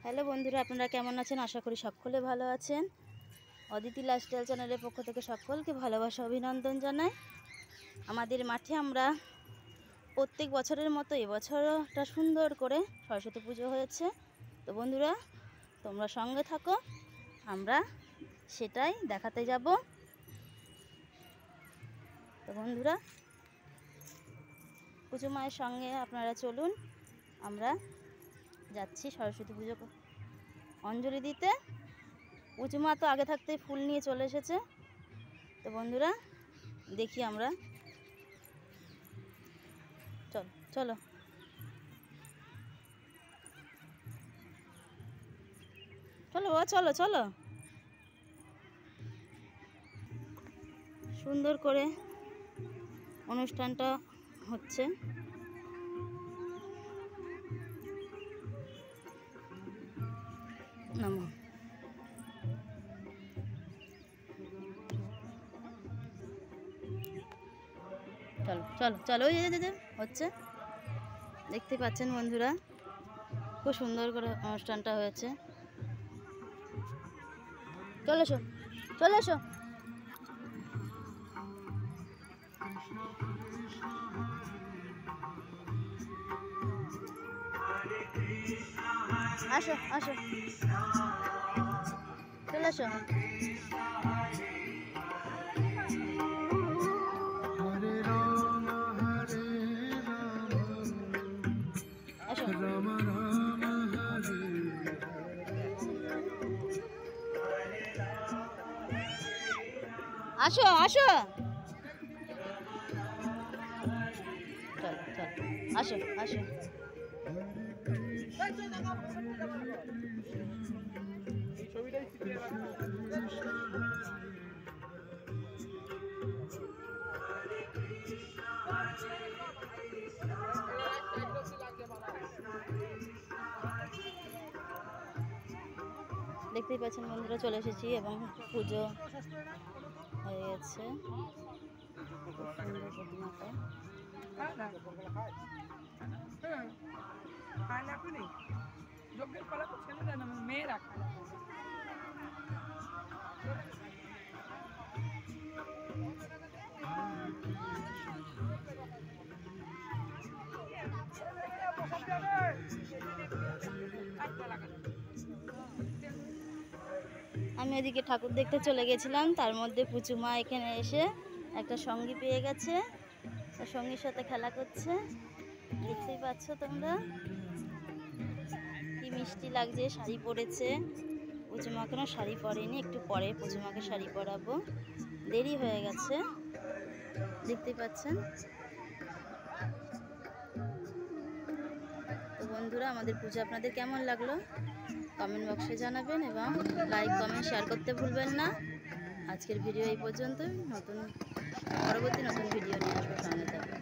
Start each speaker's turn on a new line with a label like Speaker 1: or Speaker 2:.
Speaker 1: Hello বন্ধুরা, আপনারা কেমন আছেন? আশা করি সকলে ভালো আছেন। অদিতি লাইফস্টাইল চ্যানেলের পক্ষ থেকে সকলকে ভালোবাসা অভিনন্দন জানাই। আমাদের মাঠে আমরা প্রত্যেক বছরের মতো এবছরটা সুন্দর করে সরস্বতী পুজো হয়েছে। তো বন্ধুরা, তোমরা সঙ্গে থাকো, আমরা সেটাই দেখাতে যাব। তো বন্ধুরা, পুজো মায়ের সঙ্গে আপনারা চলুন, আমরা যাচ্ছি সরস্বতী পুজো অঞ্জলি দিতে। পুজো মা তো আগে থাকতেই ফুল নিয়ে চলে এসেছে। তো বন্ধুরা, দেখি আমরা, চলো চলো চলো বাবা, চলো চলো। সুন্দর করে অনুষ্ঠানটা হচ্ছে। নামো, চলো চলো চলো, ওই যে হচ্ছে, দেখতে পাচ্ছেন বন্ধুরা, খুব সুন্দর করে অনুষ্ঠানটা হয়েছে। চলে এসো, চলে এসো। আসো আসো, চলে এসো। আসো আসো, চলো চলো, আসো আসো। দেখতেই পাচ্ছেন বন্ধুরা, চলে এসেছি এবং পুজো হয়ে গেছে। খুব সুন্দর প্রতিমাটা। আমি এদিকে ঠাকুর দেখতে চলে গেছিলাম, তার মধ্যে পুচু মা এখানে এসে একটা সঙ্গী পেয়ে গেছে, সঙ্গীর সাথে খেলা করছে। দেখতেই পাচ্ছ তোমরা, কি মিষ্টি লাগছে। শাড়ি পরেছে, পুচু মা কেন শাড়ি পরেনি, একটু পরে পুচু মাকে শাড়ি পরাবো, দেরি হয়ে গেছে। দেখতেই পাচ্ছেন। তো বন্ধুরা, আমাদের পুজো আপনাদের কেমন লাগলো কমেন্ট বক্সে জানাবেন এবং লাইক কমেন্ট শেয়ার করতে ভুলবেন না। আজকের ভিডিও এই পর্যন্তই। পরবর্তী নতুন ভিডিও নিয়ে আসবো, সামনে থাকবে।